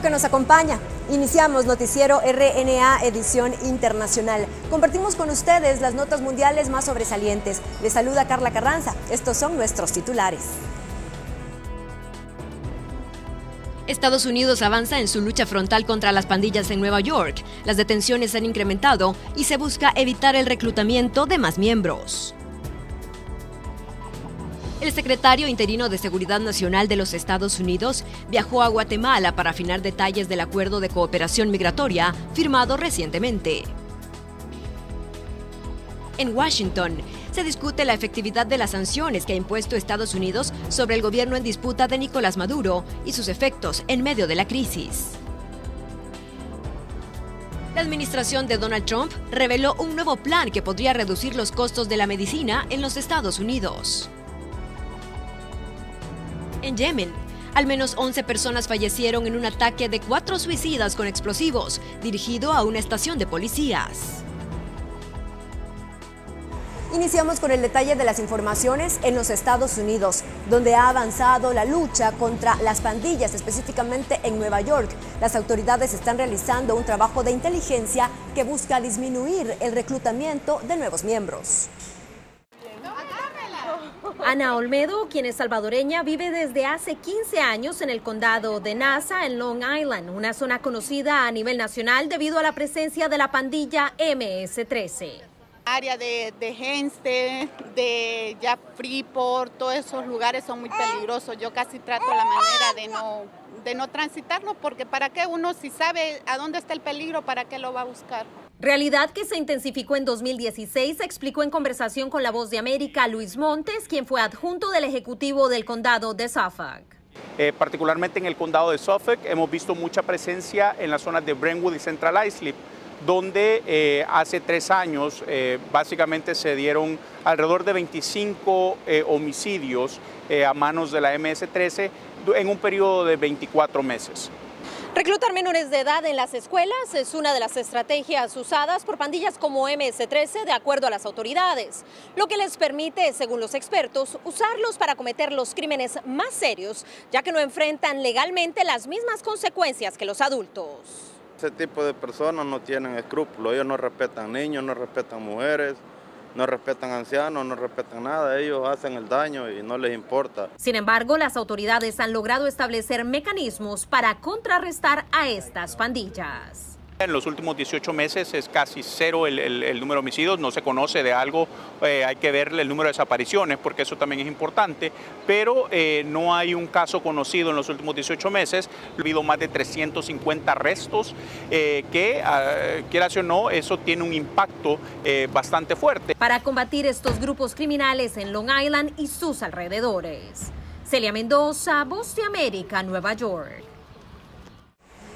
gusto que nos acompaña. Iniciamos Noticiero RNA Edición Internacional. Compartimos con ustedes las notas mundiales más sobresalientes. Les saluda Carla Carranza. Estos son nuestros titulares. Estados Unidos avanza en su lucha frontal contra las pandillas en Nueva York. Las detenciones han incrementado y se busca evitar el reclutamiento de más miembros. El secretario interino de Seguridad Nacional de los Estados Unidos viajó a Guatemala para afinar detalles del acuerdo de cooperación migratoria firmado recientemente. En Washington, se discute la efectividad de las sanciones que ha impuesto Estados Unidos sobre el gobierno en disputa de Nicolás Maduro y sus efectos en medio de la crisis. La administración de Donald Trump reveló un nuevo plan que podría reducir los costos de la medicina en los Estados Unidos. En Yemen, al menos 11 personas fallecieron en un ataque de 4 suicidas con explosivos dirigido a una estación de policías. Iniciamos con el detalle de las informaciones en los Estados Unidos, donde ha avanzado la lucha contra las pandillas, específicamente en Nueva York. Las autoridades están realizando un trabajo de inteligencia que busca disminuir el reclutamiento de nuevos miembros. Ana Olmedo, quien es salvadoreña, vive desde hace 15 años en el condado de Nassau, en Long Island, una zona conocida a nivel nacional debido a la presencia de la pandilla MS-13. Área de Hempstead, de ya Freeport, todos esos lugares son muy peligrosos. Yo casi trato la manera de no transitarlo, porque ¿para qué uno, si sabe a dónde está el peligro, para qué lo va a buscar? Realidad que se intensificó en 2016, explicó en conversación con La Voz de América Luis Montes, quien fue adjunto del Ejecutivo del Condado de Suffolk. Particularmente en el Condado de Suffolk hemos visto mucha presencia en las zonas de Brentwood y Central Islip, donde hace 3 años básicamente se dieron alrededor de 25 homicidios a manos de la MS-13 en un periodo de 24 meses. Reclutar menores de edad en las escuelas es una de las estrategias usadas por pandillas como MS-13 de acuerdo a las autoridades, lo que les permite, según los expertos, usarlos para cometer los crímenes más serios, ya que no enfrentan legalmente las mismas consecuencias que los adultos. Ese tipo de personas no tienen escrúpulos, ellos no respetan niños, no respetan mujeres, no respetan ancianos, no respetan nada, ellos hacen el daño y no les importa. Sin embargo, las autoridades han logrado establecer mecanismos para contrarrestar a estas pandillas. En los últimos 18 meses es casi cero el número de homicidios, no se conoce de algo, hay que ver el número de desapariciones porque eso también es importante, pero no hay un caso conocido en los últimos 18 meses. Ha habido más de 350 arrestos que, quieras o no, eso tiene un impacto bastante fuerte. Para combatir estos grupos criminales en Long Island y sus alrededores. Celia Mendoza, Voz de América, Nueva York.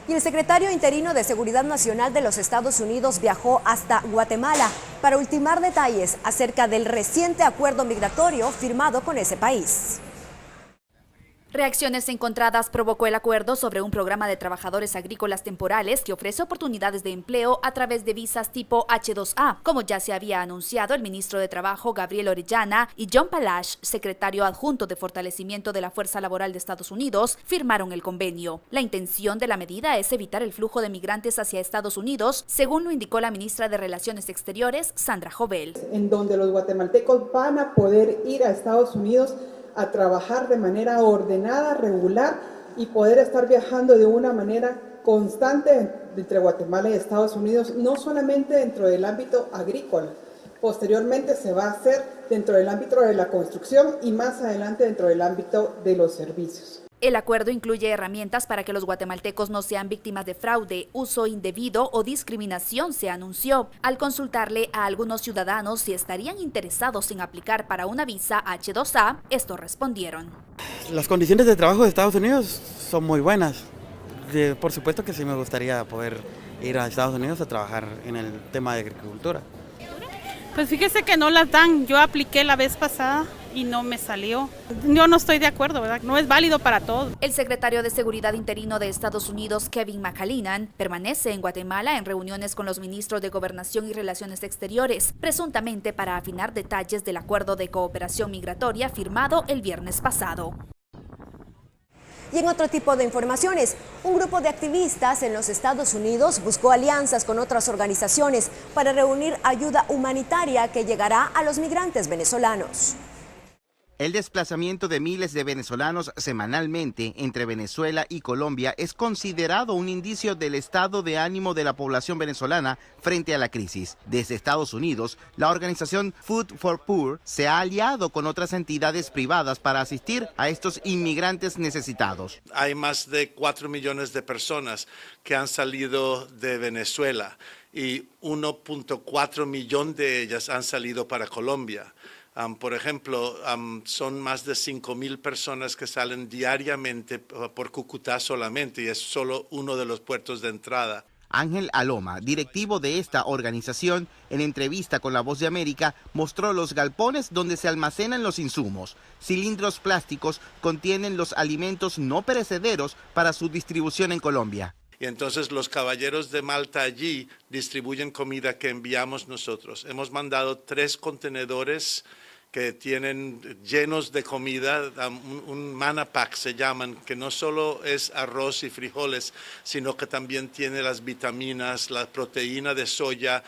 Y el secretario interino de Seguridad Nacional de los Estados Unidos viajó hasta Guatemala para ultimar detalles acerca del reciente acuerdo migratorio firmado con ese país. Reacciones encontradas provocó el acuerdo sobre un programa de trabajadores agrícolas temporales que ofrece oportunidades de empleo a través de visas tipo H2A, como ya se había anunciado el ministro de Trabajo Gabriel Orellana y John Palash, secretario adjunto de Fortalecimiento de la Fuerza Laboral de Estados Unidos, firmaron el convenio. La intención de la medida es evitar el flujo de migrantes hacia Estados Unidos, según lo indicó la ministra de Relaciones Exteriores, Sandra Jovel. En donde los guatemaltecos van a poder ir a Estados Unidos a trabajar de manera ordenada, regular y poder estar viajando de una manera constante entre Guatemala y Estados Unidos, no solamente dentro del ámbito agrícola. Posteriormente se va a hacer dentro del ámbito de la construcción y más adelante dentro del ámbito de los servicios. El acuerdo incluye herramientas para que los guatemaltecos no sean víctimas de fraude, uso indebido o discriminación, se anunció. Al consultarle a algunos ciudadanos si estarían interesados en aplicar para una visa H2A, estos respondieron. Las condiciones de trabajo de Estados Unidos son muy buenas. Por supuesto que sí me gustaría poder ir a Estados Unidos a trabajar en el tema de agricultura. Pues fíjese que no las dan. Yo apliqué la vez pasada y no me salió. Yo no estoy de acuerdo, ¿verdad? No es válido para todos. El secretario de Seguridad interino de Estados Unidos, Kevin McAleenan, permanece en Guatemala en reuniones con los ministros de Gobernación y Relaciones Exteriores, presuntamente para afinar detalles del acuerdo de cooperación migratoria firmado el viernes pasado. Y en otro tipo de informaciones, un grupo de activistas en los Estados Unidos buscó alianzas con otras organizaciones para reunir ayuda humanitaria que llegará a los migrantes venezolanos. El desplazamiento de miles de venezolanos semanalmente entre Venezuela y Colombia es considerado un indicio del estado de ánimo de la población venezolana frente a la crisis. Desde Estados Unidos, la organización Food for Poor se ha aliado con otras entidades privadas para asistir a estos inmigrantes necesitados. Hay más de 4 millones de personas que han salido de Venezuela y 1.4 millones de ellas han salido para Colombia. Por ejemplo, son más de 5.000 personas que salen diariamente por Cúcuta solamente y es solo uno de los puertos de entrada. Ángel Aloma, directivo de esta organización, en entrevista con La Voz de América, mostró los galpones donde se almacenan los insumos. Cilindros plásticos contienen los alimentos no perecederos para su distribución en Colombia. Y entonces los caballeros de Malta allí distribuyen comida que enviamos nosotros. Hemos mandado 3 contenedores que tienen llenos de comida, un Mana Pack se llaman, que no solo es arroz y frijoles, sino que también tiene las vitaminas, la proteína de soya.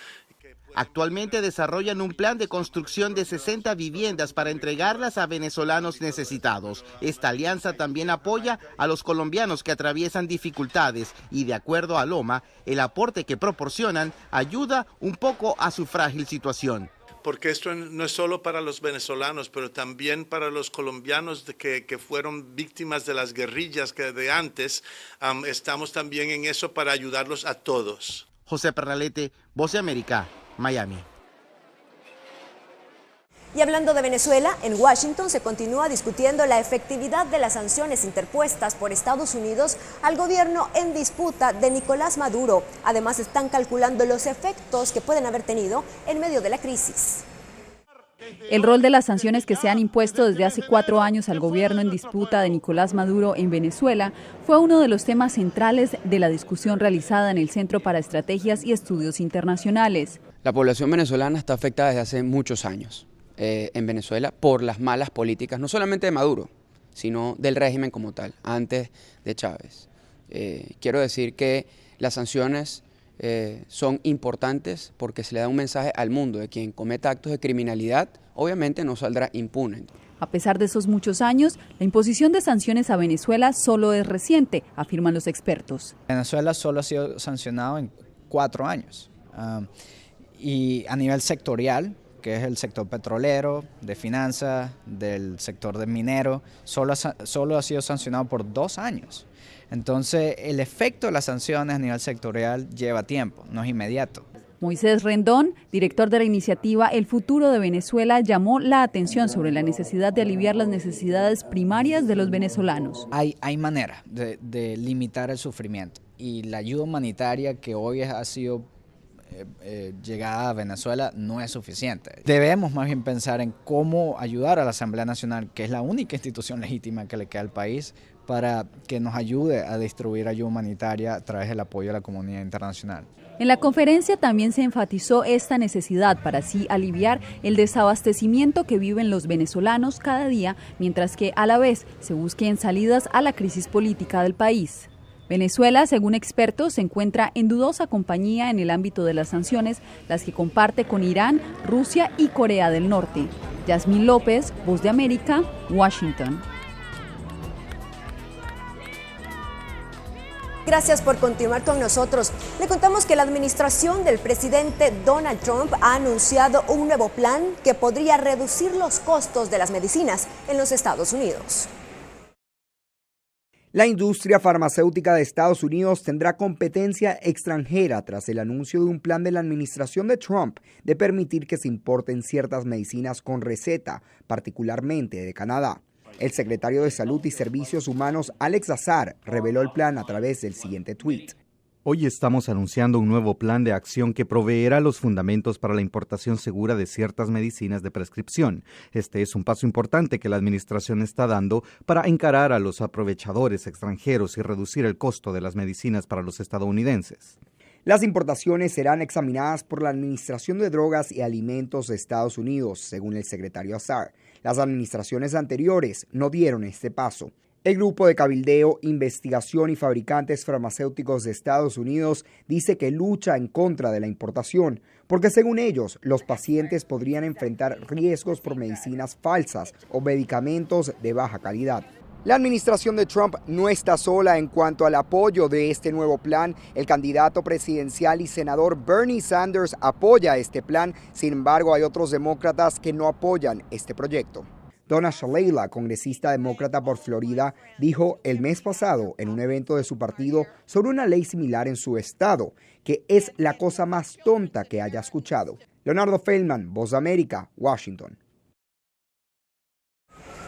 Actualmente desarrollan un plan de construcción de 60 viviendas para entregarlas a venezolanos necesitados. Esta alianza también apoya a los colombianos que atraviesan dificultades y, de acuerdo a Loma, el aporte que proporcionan ayuda un poco a su frágil situación. Porque esto no es solo para los venezolanos, pero también para los colombianos que fueron víctimas de las guerrillas de antes. Estamos también en eso para ayudarlos a todos. José Pernalete, Voz de América, Miami. Y hablando de Venezuela, en Washington se continúa discutiendo la efectividad de las sanciones interpuestas por Estados Unidos al gobierno en disputa de Nicolás Maduro. Además, están calculando los efectos que pueden haber tenido en medio de la crisis. El rol de las sanciones que se han impuesto desde hace 4 años al gobierno en disputa de Nicolás Maduro en Venezuela fue uno de los temas centrales de la discusión realizada en el Centro para Estrategias y Estudios Internacionales. La población venezolana está afectada desde hace muchos años en Venezuela por las malas políticas, no solamente de Maduro, sino del régimen como tal, antes de Chávez. Quiero decir que las sanciones son importantes porque se le da un mensaje al mundo de quien cometa actos de criminalidad, obviamente no saldrá impune. A pesar de esos muchos años, la imposición de sanciones a Venezuela solo es reciente, afirman los expertos. Venezuela solo ha sido sancionado en 4 años y a nivel sectorial, que es el sector petrolero, de finanzas, del sector de minero, solo ha sido sancionado por 2 años. Entonces, el efecto de las sanciones a nivel sectorial lleva tiempo, no es inmediato. Moisés Rendón, director de la iniciativa El Futuro de Venezuela, llamó la atención sobre la necesidad de aliviar las necesidades primarias de los venezolanos. Hay manera de limitar el sufrimiento y la ayuda humanitaria que hoy ha sido llegada a Venezuela no es suficiente. Debemos más bien pensar en cómo ayudar a la Asamblea Nacional, que es la única institución legítima que le queda al país, para que nos ayude a distribuir ayuda humanitaria a través del apoyo de la comunidad internacional. En la conferencia también se enfatizó esta necesidad para así aliviar el desabastecimiento que viven los venezolanos cada día, mientras que a la vez se busquen salidas a la crisis política del país. Venezuela, según expertos, se encuentra en dudosa compañía en el ámbito de las sanciones, las que comparte con Irán, Rusia y Corea del Norte. Yasmín López, Voz de América, Washington. Gracias por continuar con nosotros. Le contamos que la administración del presidente Donald Trump ha anunciado un nuevo plan que podría reducir los costos de las medicinas en los Estados Unidos. La industria farmacéutica de Estados Unidos tendrá competencia extranjera tras el anuncio de un plan de la administración de Trump de permitir que se importen ciertas medicinas con receta, particularmente de Canadá. El secretario de Salud y Servicios Humanos, Alex Azar, reveló el plan a través del siguiente tuit. Hoy estamos anunciando un nuevo plan de acción que proveerá los fundamentos para la importación segura de ciertas medicinas de prescripción. Este es un paso importante que la administración está dando para encarar a los aprovechadores extranjeros y reducir el costo de las medicinas para los estadounidenses. Las importaciones serán examinadas por la Administración de Drogas y Alimentos de Estados Unidos, según el secretario Azar. Las administraciones anteriores no dieron este paso. El Grupo de Cabildeo, Investigación y Fabricantes Farmacéuticos de Estados Unidos dice que lucha en contra de la importación, porque según ellos, los pacientes podrían enfrentar riesgos por medicinas falsas o medicamentos de baja calidad. La administración de Trump no está sola en cuanto al apoyo de este nuevo plan. El candidato presidencial y senador Bernie Sanders apoya este plan, sin embargo hay otros demócratas que no apoyan este proyecto. Donna Shalala, congresista demócrata por Florida, dijo el mes pasado en un evento de su partido sobre una ley similar en su estado, que es la cosa más tonta que haya escuchado. Leonardo Feldman, Voz de América, Washington.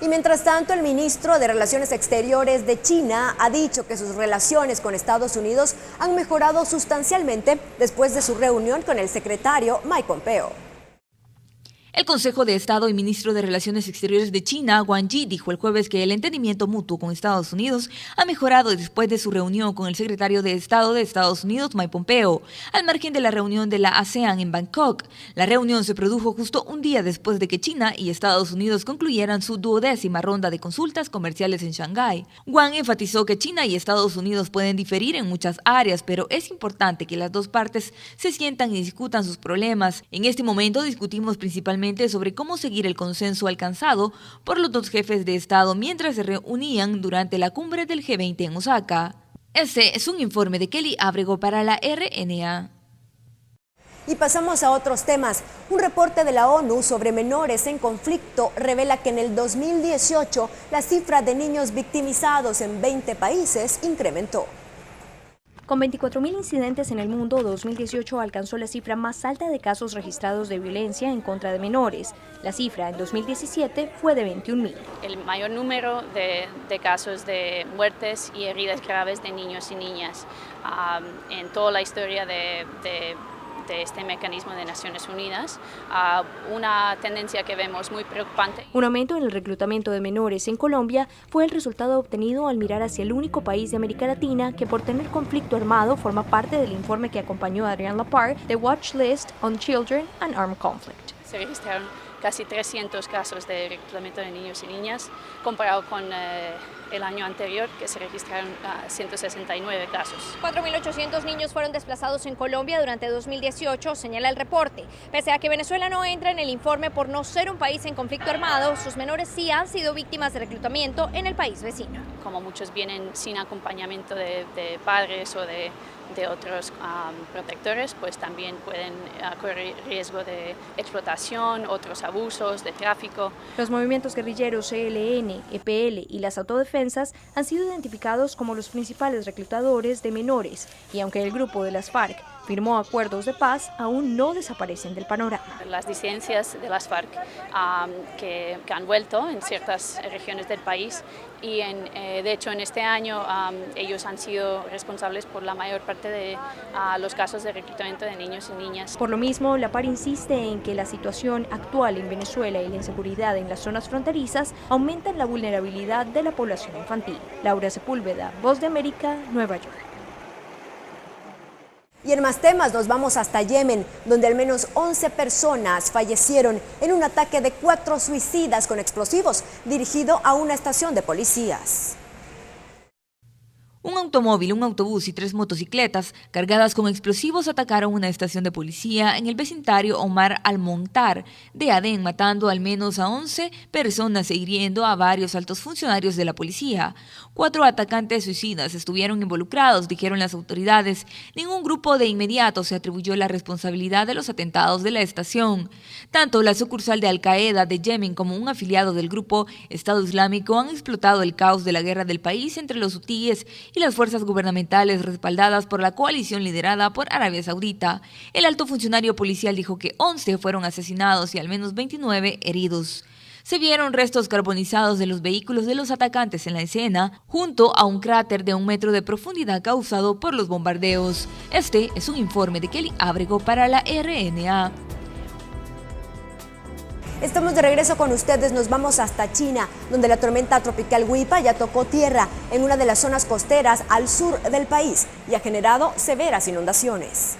Y mientras tanto, el ministro de Relaciones Exteriores de China ha dicho que sus relaciones con Estados Unidos han mejorado sustancialmente después de su reunión con el secretario Mike Pompeo. El Consejo de Estado y ministro de Relaciones Exteriores de China, Wang Yi, dijo el jueves que el entendimiento mutuo con Estados Unidos ha mejorado después de su reunión con el secretario de Estado de Estados Unidos, Mike Pompeo, al margen de la reunión de la ASEAN en Bangkok. La reunión se produjo justo un día después de que China y Estados Unidos concluyeran su 12ª ronda de consultas comerciales en Shanghái. Wang enfatizó que China y Estados Unidos pueden diferir en muchas áreas, pero es importante que las dos partes se sientan y discutan sus problemas. En este momento discutimos principalmente sobre cómo seguir el consenso alcanzado por los dos jefes de Estado mientras se reunían durante la cumbre del G20 en Osaka. Este es un informe de Kelly Ábrego para la RNA. Y pasamos a otros temas. Un reporte de la ONU sobre menores en conflicto revela que en el 2018 la cifra de niños victimizados en 20 países incrementó. Con 24.000 incidentes en el mundo, 2018 alcanzó la cifra más alta de casos registrados de violencia en contra de menores. La cifra en 2017 fue de 21.000. El mayor número de casos de muertes y heridas graves de niños y niñas en toda la historia de este mecanismo de Naciones Unidas, una tendencia que vemos muy preocupante. Un aumento en el reclutamiento de menores en Colombia fue el resultado obtenido al mirar hacia el único país de América Latina que por tener conflicto armado forma parte del informe que acompañó a Adrienne Lapar, The Watch List on Children and Armed Conflict. Se registraron casi 300 casos de reclutamiento de niños y niñas, comparado con el año anterior, que se registraron 169 casos. 4.800 niños fueron desplazados en Colombia durante 2018, señala el reporte. Pese a que Venezuela no entra en el informe por no ser un país en conflicto armado, sus menores sí han sido víctimas de reclutamiento en el país vecino. Como muchos vienen sin acompañamiento de padres o de otros protectores, pues también pueden correr riesgo de explotación, otros abusos, de tráfico. Los movimientos guerrilleros ELN, EPL y las autodefensas han sido identificados como los principales reclutadores de menores, y aunque el grupo de las FARC firmó acuerdos de paz, aún no desaparecen del panorama. Las disidencias de las FARC que han vuelto en ciertas regiones del país y de hecho en este año ellos han sido responsables por la mayor parte de los casos de reclutamiento de niños y niñas. Por lo mismo, la PAR insiste en que la situación actual en Venezuela y la inseguridad en las zonas fronterizas aumentan la vulnerabilidad de la población infantil. Laura Sepúlveda, Voz de América, Nueva York. Y en más temas nos vamos hasta Yemen, donde al menos 11 personas fallecieron en un ataque de 4 suicidas con explosivos dirigido a una estación de policías. Un automóvil, un autobús y 3 motocicletas cargadas con explosivos atacaron una estación de policía en el vecindario Omar al-Montar de Adén, matando al menos a 11 personas e hiriendo a varios altos funcionarios de la policía. 4 atacantes suicidas estuvieron involucrados, dijeron las autoridades. Ningún grupo de inmediato se atribuyó la responsabilidad de los atentados de la estación. Tanto la sucursal de Al-Qaeda de Yemen como un afiliado del grupo Estado Islámico han explotado el caos de la guerra del país entre los hutíes y las fuerzas gubernamentales respaldadas por la coalición liderada por Arabia Saudita. El alto funcionario policial dijo que 11 fueron asesinados y al menos 29 heridos. Se vieron restos carbonizados de los vehículos de los atacantes en la escena, junto a un cráter de 1 metro de profundidad causado por los bombardeos. Este es un informe de Kelly Ábrego para la RNA. Estamos de regreso con ustedes, nos vamos hasta China, donde la tormenta tropical Wipa ya tocó tierra en una de las zonas costeras al sur del país y ha generado severas inundaciones.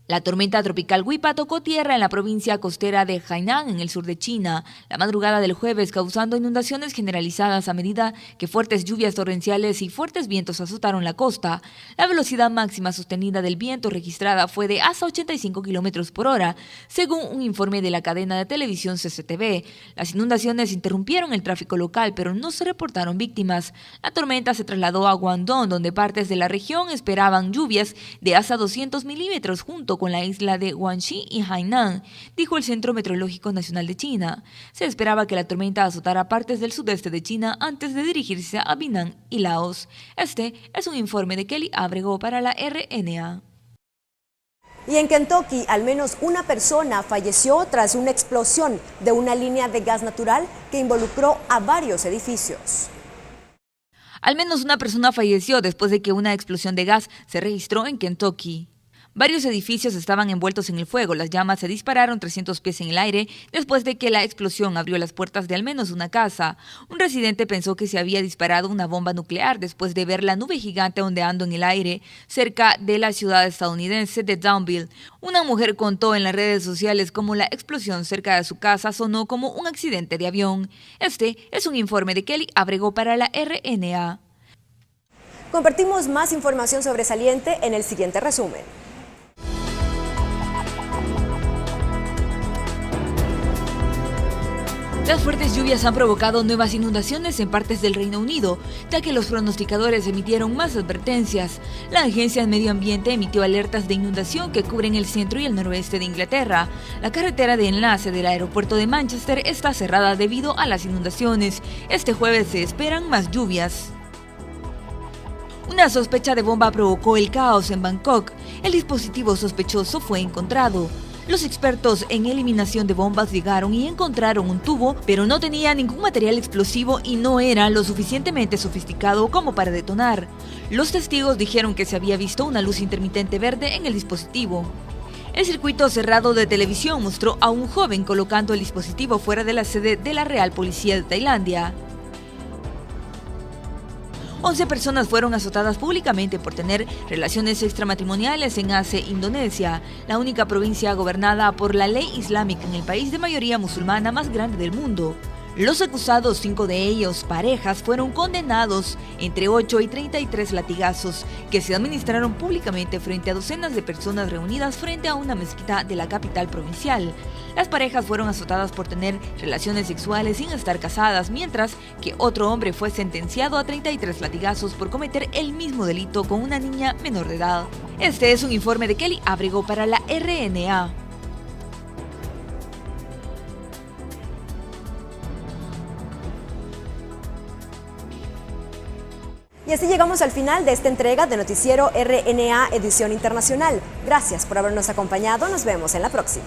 La tormenta tropical Wipa tocó tierra en la provincia costera de Hainan, en el sur de China, la madrugada del jueves, causando inundaciones generalizadas a medida que fuertes lluvias torrenciales y fuertes vientos azotaron la costa. La velocidad máxima sostenida del viento registrada fue de hasta 85 kilómetros por hora, según un informe de la cadena de televisión CCTV. Las inundaciones interrumpieron el tráfico local, pero no se reportaron víctimas. La tormenta se trasladó a Guangdong, donde partes de la región esperaban lluvias de hasta 200 milímetros junto con la isla de Guangxi y Hainan, dijo el Centro Meteorológico Nacional de China. Se esperaba que la tormenta azotara partes del sudeste de China antes de dirigirse a Vietnam y Laos. Este es un informe de Kelly Abrego para la RNA. Y en Kentucky, al menos una persona falleció tras una explosión de una línea de gas natural que involucró a varios edificios. Al menos una persona falleció después de que una explosión de gas se registró en Kentucky. Varios edificios estaban envueltos en el fuego. Las llamas se dispararon 300 pies en el aire después de que la explosión abrió las puertas de al menos una casa. Un residente pensó que se había disparado una bomba nuclear después de ver la nube gigante ondeando en el aire cerca de la ciudad estadounidense de Downville. Una mujer contó en las redes sociales cómo la explosión cerca de su casa sonó como un accidente de avión. Este es un informe de Kelly Abrego para la RNA. Compartimos más información sobresaliente en el siguiente resumen. Las fuertes lluvias han provocado nuevas inundaciones en partes del Reino Unido, ya que los pronosticadores emitieron más advertencias. La Agencia de Medio Ambiente emitió alertas de inundación que cubren el centro y el noroeste de Inglaterra. La carretera de enlace del aeropuerto de Manchester está cerrada debido a las inundaciones. Este jueves se esperan más lluvias. Una sospecha de bomba provocó el caos en Bangkok. El dispositivo sospechoso fue encontrado. Los expertos en eliminación de bombas llegaron y encontraron un tubo, pero no tenía ningún material explosivo y no era lo suficientemente sofisticado como para detonar. Los testigos dijeron que se había visto una luz intermitente verde en el dispositivo. El circuito cerrado de televisión mostró a un joven colocando el dispositivo fuera de la sede de la Real Policía de Tailandia. 11 personas fueron azotadas públicamente por tener relaciones extramatrimoniales en Aceh, Indonesia, la única provincia gobernada por la ley islámica en el país de mayoría musulmana más grande del mundo. Los acusados, 5 de ellos parejas, fueron condenados entre 8 y 33 latigazos que se administraron públicamente frente a docenas de personas reunidas frente a una mezquita de la capital provincial. Las parejas fueron azotadas por tener relaciones sexuales sin estar casadas, mientras que otro hombre fue sentenciado a 33 latigazos por cometer el mismo delito con una niña menor de edad. Este es un informe de Kelly Abrego para la RNA. Y así llegamos al final de esta entrega de Noticiero RNA Edición Internacional. Gracias por habernos acompañado. Nos vemos en la próxima.